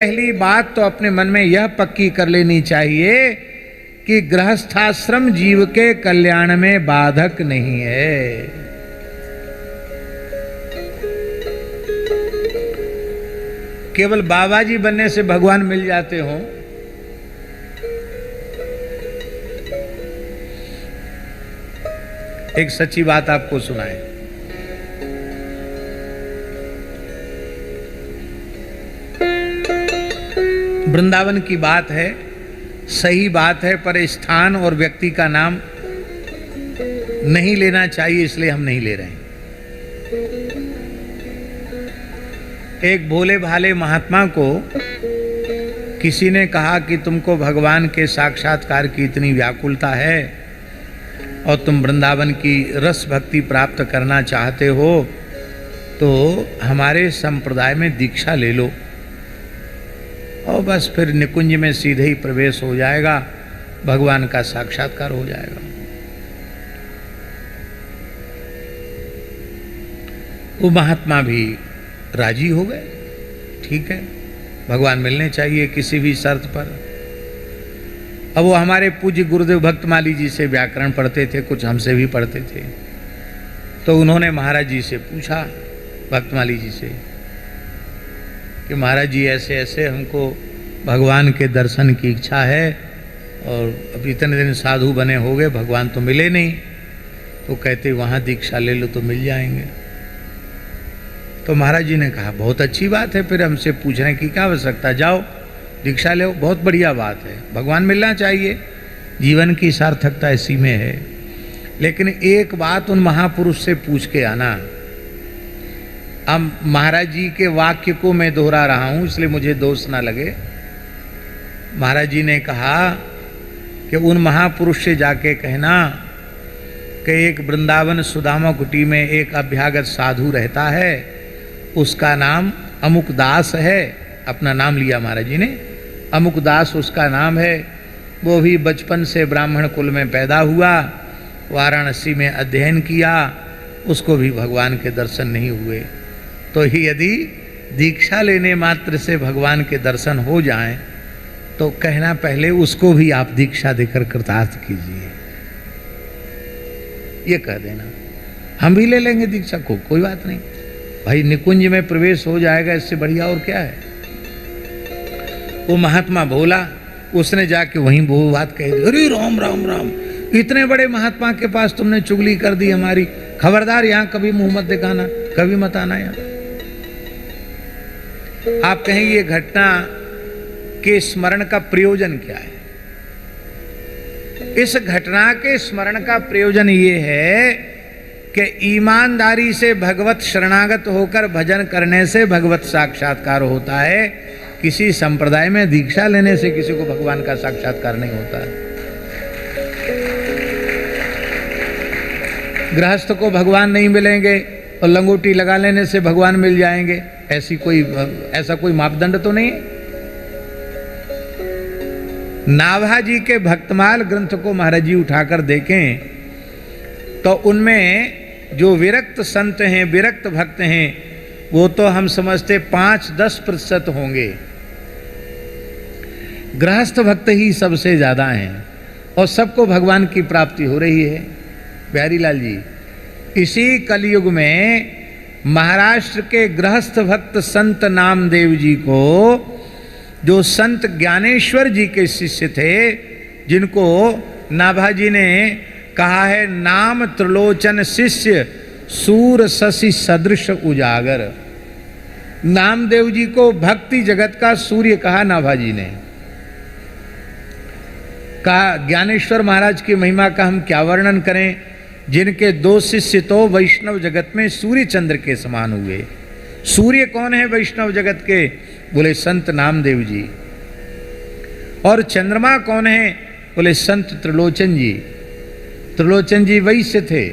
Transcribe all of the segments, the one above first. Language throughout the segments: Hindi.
पहली बात तो अपने मन में यह पक्की कर लेनी चाहिए कि गृहस्थाश्रम जीव के कल्याण में बाधक नहीं है। केवल बाबा जी बनने से भगवान मिल जाते हो, एक सच्ची बात आपको सुनाए। वृंदावन की बात है, सही बात है, पर स्थान और व्यक्ति का नाम नहीं लेना चाहिए, इसलिए हम नहीं ले रहे हैं। एक भोले भाले महात्मा को किसी ने कहा कि तुमको भगवान के साक्षात्कार की इतनी व्याकुलता है और तुम वृंदावन की रस भक्ति प्राप्त करना चाहते हो तो हमारे संप्रदाय में दीक्षा ले लो और बस फिर निकुंज में सीधे ही प्रवेश हो जाएगा, भगवान का साक्षात्कार हो जाएगा। वो महात्मा भी राजी हो गए, ठीक है, भगवान मिलने चाहिए किसी भी शर्त पर। अब वो हमारे पूज्य गुरुदेव भक्तमाली जी से व्याकरण पढ़ते थे, कुछ हमसे भी पढ़ते थे, तो उन्होंने महाराज जी से पूछा, भक्तमाली जी से, कि महाराज जी ऐसे ऐसे हमको भगवान के दर्शन की इच्छा है और अब इतने दिन साधु बने हो गए, भगवान तो मिले नहीं। तो कहते वहाँ दीक्षा ले लो तो मिल जाएंगे। तो महाराज जी ने कहा बहुत अच्छी बात है, फिर हमसे पूछने की क्या आवश्यकता, जाओ दीक्षा लो, बहुत बढ़िया बात है, भगवान मिलना चाहिए, जीवन की सार्थकता इसी में है। लेकिन एक बात उन महापुरुष से पूछ के आना। अब महाराज जी के वाक्य को मैं दोहरा रहा हूं, इसलिए मुझे दोष ना लगे। महाराज जी ने कहा कि उन महापुरुष से जाके कहना कि एक वृंदावन सुदामा कुटी में एक अभ्यागत साधु रहता है, उसका नाम अमुक दास है, अपना नाम लिया महाराज जी ने, अमुक दास उसका नाम है, वो भी बचपन से ब्राह्मण कुल में पैदा हुआ, वाराणसी में अध्ययन किया, उसको भी भगवान के दर्शन नहीं हुए। तो यदि दीक्षा लेने मात्र से भगवान के दर्शन हो जाएं तो कहना पहले उसको भी आप दीक्षा देकर कृतार्थ कीजिए, ये कह देना। हम भी ले लेंगे दीक्षा को, कोई बात नहीं भाई, निकुंज में प्रवेश हो जाएगा, इससे बढ़िया और क्या है। वो महात्मा भोला, उसने जाके वहीं वो बात कह दी, अरे राम राम राम, इतने बड़े महात्मा के पास तुमने चुगली कर दी हमारी, खबरदार यहाँ कभी मुंह मत दिखाना, कभी मत आना यहाँ। आप कहें ये घटना के स्मरण का प्रयोजन क्या है? इस घटना के स्मरण का प्रयोजन ये है कि ईमानदारी से भगवत शरणागत होकर भजन करने से भगवत साक्षात्कार होता है। किसी संप्रदाय में दीक्षा लेने से किसी को भगवान का साक्षात्कार नहीं होता है। गृहस्थ को भगवान नहीं मिलेंगे और लंगोटी लगा लेने से भगवान मिल जाएंगे, ऐसा कोई मापदंड तो नहीं है। नाभा जी के भक्तमाल ग्रंथ को महाराज जी उठाकर देखें तो उनमें जो विरक्त संत हैं, विरक्त भक्त हैं, वो तो हम समझते 5-10% होंगे, गृहस्थ भक्त ही सबसे ज्यादा हैं और सबको भगवान की प्राप्ति हो रही है। बिहारी लाल जी, इसी कलयुग में महाराष्ट्र के गृहस्थ भक्त संत नामदेव जी को, जो संत ज्ञानेश्वर जी के शिष्य थे, जिनको नाभाजी ने कहा है नाम त्रिलोचन शिष्य सूर शशि सदृश उजागर, नामदेव जी को भक्ति जगत का सूर्य कहा नाभाजी ने। कहा ज्ञानेश्वर महाराज की महिमा का हम क्या वर्णन करें, जिनके 2 शिष्य तो वैष्णव जगत में सूर्य चंद्र के समान हुए। सूर्य कौन है वैष्णव जगत के? बोले संत नामदेव जी। और चंद्रमा कौन है? बोले संत त्रिलोचन जी। त्रिलोचन जी वैश्य थे,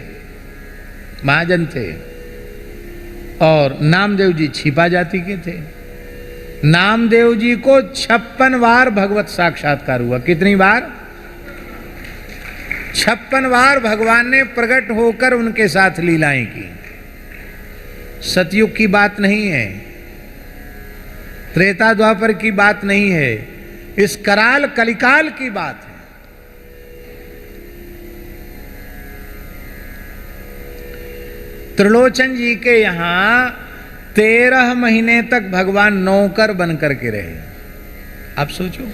महाजन थे, और नामदेव जी छिपा जाति के थे। नामदेव जी को 56 बार भगवत साक्षात्कार हुआ। कितनी बार? 56 बार भगवान ने प्रकट होकर उनके साथ लीलाएं की। सतयुग की बात नहीं है, त्रेता द्वापर की बात नहीं है, इस कराल कलिकाल की बात है। त्रिलोचन जी के यहां 13 महीने तक भगवान नौकर बनकर के रहे। आप सोचो,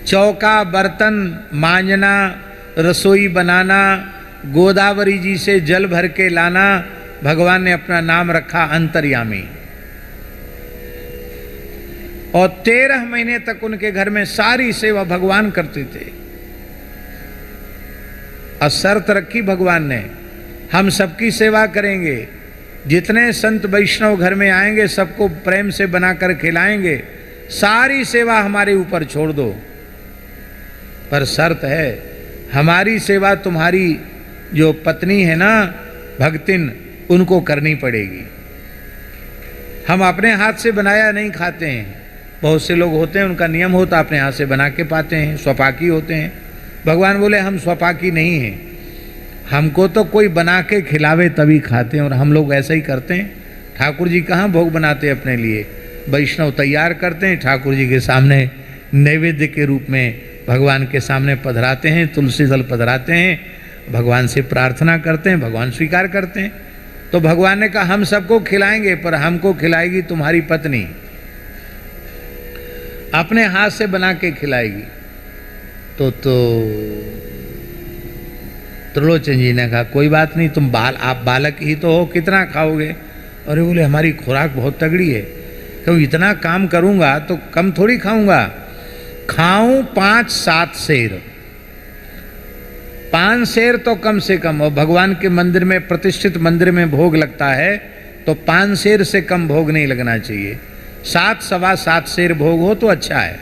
चौका बर्तन मांजना, रसोई बनाना, गोदावरी जी से जल भर के लाना, भगवान ने अपना नाम रखा अंतर्यामी। और 13 महीने तक उनके घर में सारी सेवा भगवान करते थे। और शर्त रखी भगवान ने, हम सबकी सेवा करेंगे, जितने संत वैष्णव घर में आएंगे सबको प्रेम से बनाकर खिलाएंगे, सारी सेवा हमारे ऊपर छोड़ दो, पर शर्त है हमारी सेवा तुम्हारी जो पत्नी है ना भक्तिन, उनको करनी पड़ेगी। हम अपने हाथ से बनाया नहीं खाते हैं। बहुत से लोग होते हैं उनका नियम होता अपने हाथ से बना के पाते हैं, स्वपाकी होते हैं। भगवान बोले हम स्वपाकी नहीं हैं, हमको तो कोई बना के खिलावे तभी खाते हैं। और हम लोग ऐसा ही करते हैं। ठाकुर जी कहाँ भोग बनाते हैं अपने लिए, वैष्णव तैयार करते हैं, ठाकुर जी के सामने नैवेद्य के रूप में भगवान के सामने पधराते हैं, तुलसी दल पधराते हैं, भगवान से प्रार्थना करते हैं, भगवान स्वीकार करते हैं। तो भगवान ने कहा हम सबको खिलाएंगे, पर हमको खिलाएगी तुम्हारी पत्नी, अपने हाथ से बना के खिलाएगी। तो त्रिलोचन जी ने कहा कोई बात नहीं, तुम आप बालक ही तो हो, कितना खाओगे? अरे बोले हमारी खुराक बहुत तगड़ी है, क्यों इतना काम करूंगा तो कम थोड़ी खाऊंगा, खाऊं 5-7 सेर, 5 सेर तो कम से कम। और भगवान के मंदिर में, प्रतिष्ठित मंदिर में भोग लगता है तो 5 सेर से कम भोग नहीं लगना चाहिए, 7 सवा 7 सेर भोग हो तो अच्छा है।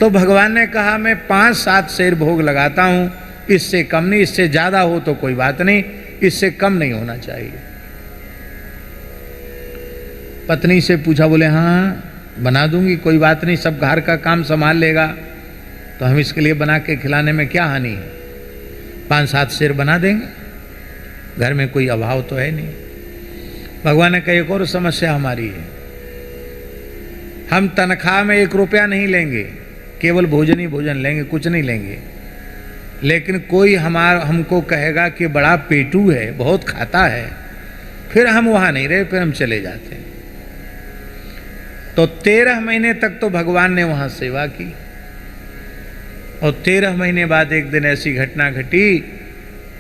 तो भगवान ने कहा मैं 5-7 सेर भोग लगाता हूं, इससे कम नहीं, इससे ज्यादा हो तो कोई बात नहीं, इससे कम नहीं होना चाहिए। पत्नी से पूछा, बोले हाँ बना दूंगी, कोई बात नहीं, सब घर का काम संभाल लेगा, तो हम इसके लिए बना के खिलाने में क्या हानि है, 5-7 सेर बना देंगे, घर में कोई अभाव तो है नहीं। भगवान ने कहा एक और समस्या हमारी है, हम तनख्वाह में 1 रुपया नहीं लेंगे, केवल भोजन ही भोजन लेंगे, कुछ नहीं लेंगे। लेकिन कोई हमको कहेगा कि बड़ा पेटू है, बहुत खाता है, फिर हम वहाँ नहीं रहे, फिर हम चले जाते हैं। तो 13 महीने तक तो भगवान ने वहाँ सेवा की। और 13 महीने बाद एक दिन ऐसी घटना घटी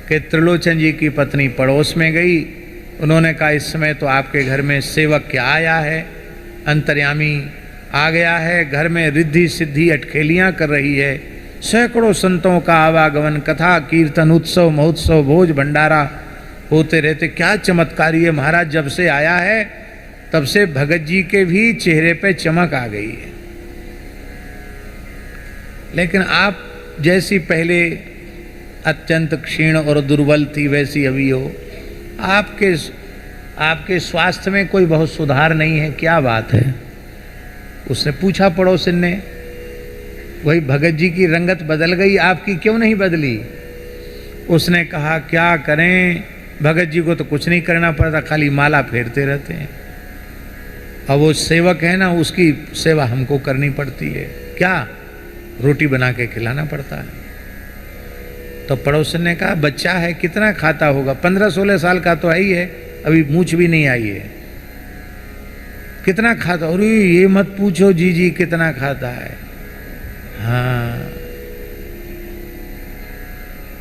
कि त्रिलोचन जी की पत्नी पड़ोस में गई। उन्होंने कहा इस समय तो आपके घर में सेवक क्या आया है, अंतर्यामी आ गया है, घर में रिद्धि सिद्धि अटखेलियाँ कर रही है, सैकड़ों संतों का आवागमन, कथा कीर्तन, उत्सव महोत्सव, भोज भंडारा होते रहते। क्या चमत्कारी है महाराज, जब से आया है तब से भगत जी के भी चेहरे पे चमक आ गई है। लेकिन आप जैसी पहले अत्यंत क्षीण और दुर्बल थी वैसी अभी हो, आपके स्वास्थ्य में कोई बहुत सुधार नहीं है, क्या बात है? उसने पूछा पड़ोसिन ने, वही भगत जी की रंगत बदल गई, आपकी क्यों नहीं बदली? उसने कहा क्या करें, भगत जी को तो कुछ नहीं करना पड़ता, खाली माला फेरते रहते हैं, अब वो सेवक है ना, उसकी सेवा हमको करनी पड़ती है, क्या रोटी बना के खिलाना पड़ता है। तो पड़ोसन ने कहा बच्चा है, कितना खाता होगा, 15-16 साल का तो है ही है, अभी मूंछ भी नहीं आई है, कितना खाता? अरे ये मत पूछो जी कितना खाता है। हाँ,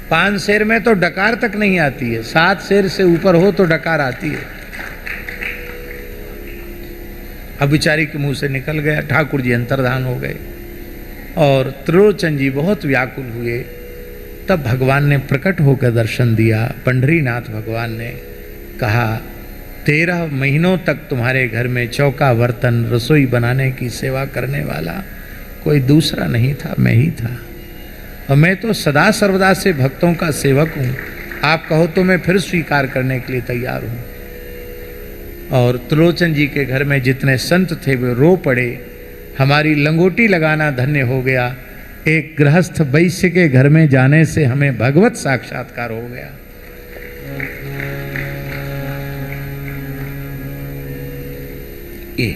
5 सेर में तो डकार तक नहीं आती है, 7 सेर से ऊपर हो तो डकार आती है। अब बेचारी के मुंह से निकल गया, ठाकुर जी अंतर्धान हो गए और त्रिलोचन जी बहुत व्याकुल हुए। तब भगवान ने प्रकट होकर दर्शन दिया। पंढरीनाथ भगवान ने कहा 13 महीनों तक तुम्हारे घर में चौका बर्तन रसोई बनाने की सेवा करने वाला कोई दूसरा नहीं था, मैं ही था। और मैं तो सदा सर्वदा से भक्तों का सेवक हूँ, आप कहो तो मैं फिर स्वीकार करने के लिए तैयार हूँ। और त्रिलोचन जी के घर में जितने संत थे वे रो पड़े, हमारी लंगोटी लगाना धन्य हो गया, एक गृहस्थ वैश्य के घर में जाने से हमें भगवत साक्षात्कार हो गया। ये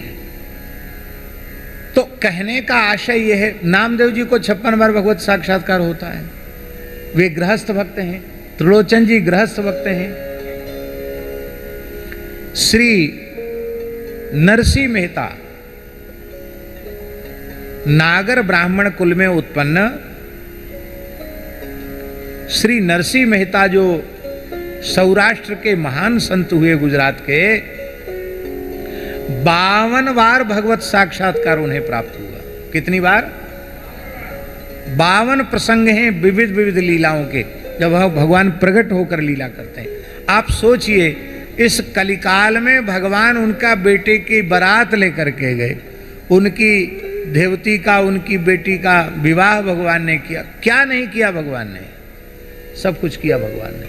तो कहने का आशय यह है, नामदेव जी को 56 बार भगवत साक्षात्कार होता है। वे गृहस्थ भक्त हैं, त्रिलोचन जी गृहस्थ भक्त हैं। श्री नरसिंह मेहता नागर ब्राह्मण कुल में उत्पन्न श्री नरसिंह मेहता जो सौराष्ट्र के महान संत हुए, गुजरात के, 52 बार भगवत साक्षात्कार उन्हें प्राप्त हुआ। कितनी बार? 52 प्रसंग हैं विविध विविध लीलाओं के, जब भगवान प्रकट होकर लीला करते हैं। आप सोचिए, इस कलिकाल में भगवान उनका बेटे की बारात लेकर के गए, उनकी देवती का, उनकी बेटी का विवाह भगवान ने किया। क्या नहीं किया भगवान ने? सब कुछ किया भगवान ने।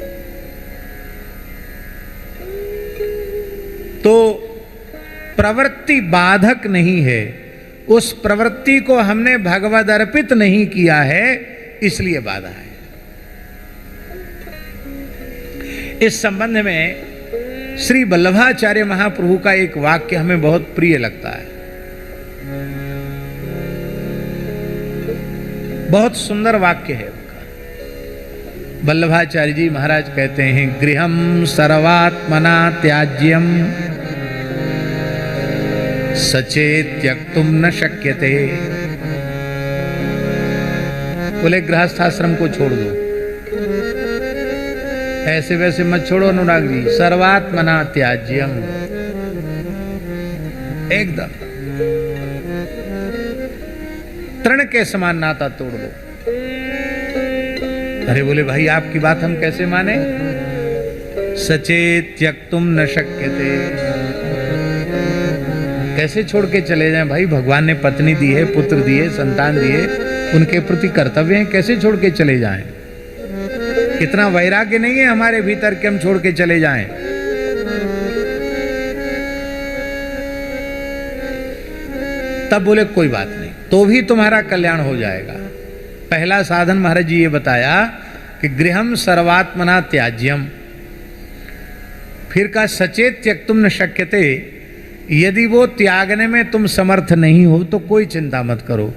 तो प्रवृत्ति बाधक नहीं है, उस प्रवृत्ति को हमने भगवद अर्पित नहीं किया है, इसलिए बाधा है। इस संबंध में श्री वल्लभाचार्य महाप्रभु का एक वाक्य हमें बहुत प्रिय लगता है। बहुत सुंदर वाक्य है उनका। वल्लभाचार्य जी महाराज कहते हैं, गृहं सर्वात्मना त्याज्यम सचे त्यक्तुम न शक्यते। बोले गृहस्थाश्रम को छोड़ दो, ऐसे वैसे मत छोड़ो अनुराग जी। सर्वात्मना त्याज्यम, एकदम तृण के समान नाता तोड़ दो। अरे बोले भाई आपकी बात हम कैसे माने? सचे त्यक्तुम न शक्यते, कैसे छोड़ के चले जाएं भाई? भगवान ने पत्नी दी है, पुत्र दिए, संतान दिए, उनके प्रति कर्तव्य है, कैसे छोड़ के चले जाएं? कितना वैराग्य नहीं है हमारे भीतर कि हम छोड़ के चले जाएं? तब बोले कोई बात नहीं, तो भी तुम्हारा कल्याण हो जाएगा। पहला साधन महाराज जी ये बताया कि गृहम सर्वात्मना त्याज्यम, फिर का सचेत त्यक्तुम न शक्यते। यदि वो त्यागने में तुम समर्थ नहीं हो तो कोई चिंता मत करो।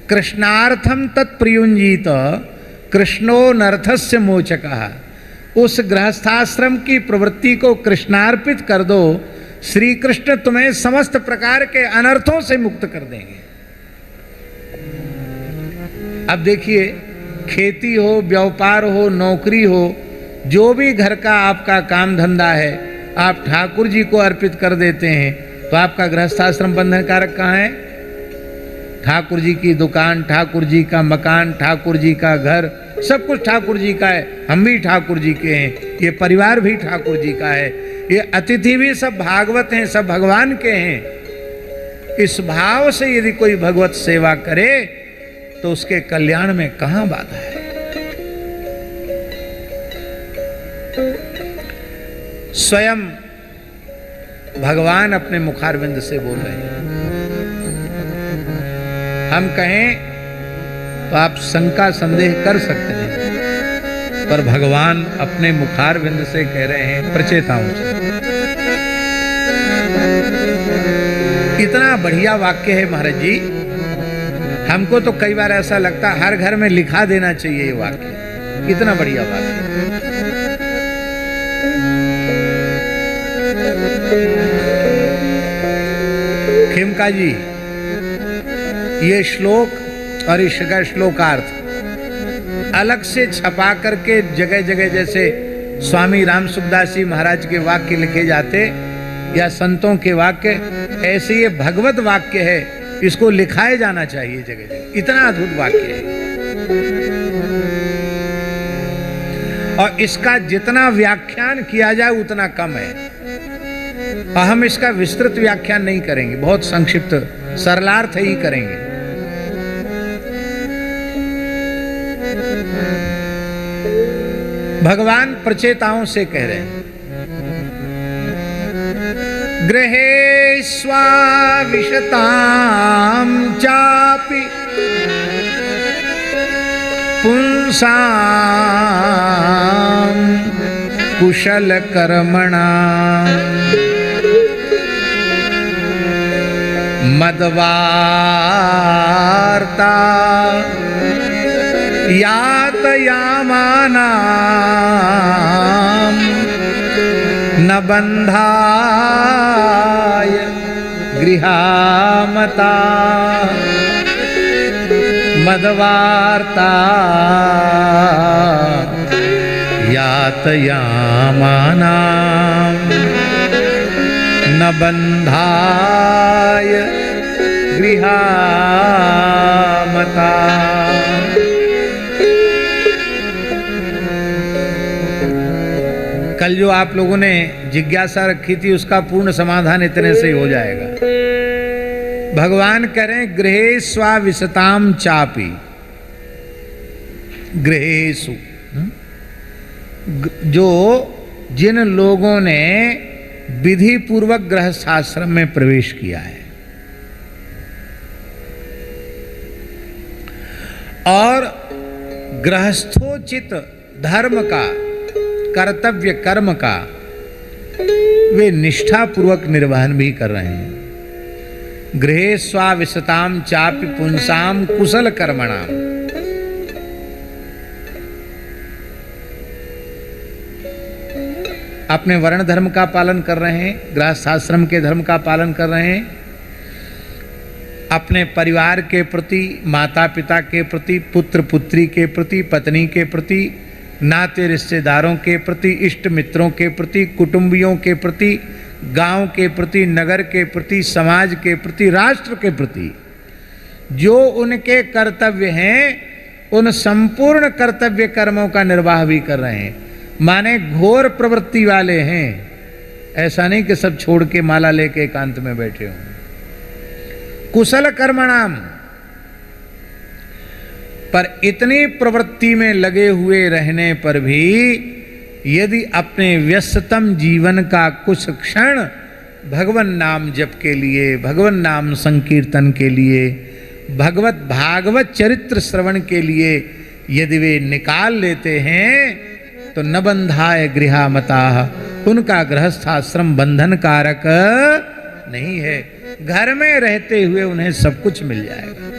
कृष्णार्थम तत्प्रियुंजीत कृष्णो नर्थस्य मोचकः। उस गृहस्थाश्रम की प्रवृत्ति को कृष्णार्पित कर दो, श्री कृष्ण तुम्हें समस्त प्रकार के अनर्थों से मुक्त कर देंगे। अब देखिए, खेती हो, व्यापार हो, नौकरी हो, जो भी घर का आपका काम धंधा है, आप ठाकुर जी को अर्पित कर देते हैं, तो आपका गृहस्थाश्रम बंधन कारक कहाँ है? ठाकुर जी की दुकान, ठाकुर जी का मकान, ठाकुर जी का घर, सब कुछ ठाकुर जी का है। हम भी ठाकुर जी के हैं, ये परिवार भी ठाकुर जी का है, ये अतिथि भी सब भागवत हैं, सब भगवान के हैं। इस भाव से यदि कोई भगवत सेवा करे तो उसके कल्याण में कहां बाधा है? स्वयं भगवान अपने मुखारविंद से बोल रहे हैं। हम कहें तो आप शंका संदेह कर सकते हैं, पर भगवान अपने मुखारविंद से कह रहे हैं, प्रचेताओं से। इतना बढ़िया वाक्य है महाराज जी, हमको तो कई बार ऐसा लगता है हर घर में लिखा देना चाहिए ये वाक्य। इतना बढ़िया वाक्य। खेमका जी, ये श्लोक और इसका श्लोकार्थ अलग से छपा करके जगह जगह, जैसे स्वामी राम सुखदास जी महाराज के वाक्य लिखे जाते या संतों के वाक्य, ऐसे ये भगवत वाक्य है, इसको लिखाए जाना चाहिए जगह जगह। इतना अद्भुत वाक्य है और इसका जितना व्याख्यान किया जाए उतना कम है। और हम इसका विस्तृत व्याख्यान नहीं करेंगे, बहुत संक्षिप्त सरलार्थ ही करेंगे। भगवान प्रचेताओं से कह रहे हैं, गृहे स्वाविशतां चापि पुंसां कुशल कर्मणां मदवार्ता यातयामानां न बन्धाय गृहामता मदवार्ता यातयामानां न बन्धाय गृहामता। कल जो आप लोगों ने जिज्ञासा रखी थी उसका पूर्ण समाधान इतने से ही हो जाएगा। भगवान करें गृहेष्वाविशताम चापि, गृहेषु, जो जिन लोगों ने विधि पूर्वक गृहस्थाश्रम में प्रवेश किया है और गृहस्थोचित धर्म का, कर्तव्य कर्म का वे निष्ठा पूर्वक निर्वहन भी कर रहे हैं। गृहेष्वाविशताम चापि पुंसाम कुशल कर्मणाम, अपने वर्ण धर्म का पालन कर रहे हैं, गृहस्थाश्रम के धर्म का पालन कर रहे हैं, अपने परिवार के प्रति, माता पिता के प्रति, पुत्र पुत्री के प्रति, पत्नी के प्रति, नाते रिश्तेदारों के प्रति, इष्ट मित्रों के प्रति, कुटुंबियों के प्रति, गांव के प्रति, नगर के प्रति, समाज के प्रति, राष्ट्र के प्रति जो उनके कर्तव्य हैं उन संपूर्ण कर्तव्य कर्मों का निर्वाह भी कर रहे हैं। माने घोर प्रवृत्ति वाले हैं, ऐसा नहीं कि सब छोड़ के माला लेके एकांत में बैठे हों। कुशल कर्मणाम, पर इतनी प्रवृत्ति में लगे हुए रहने पर भी यदि अपने व्यस्ततम जीवन का कुछ क्षण भगवन नाम जप के लिए, भगवन नाम संकीर्तन के लिए, भगवत भागवत चरित्र श्रवण के लिए यदि वे निकाल लेते हैं तो न बंधाय गृहामताः, उनका गृहस्थाश्रम बंधन कारक नहीं है। घर में रहते हुए उन्हें सब कुछ मिल जाएगा।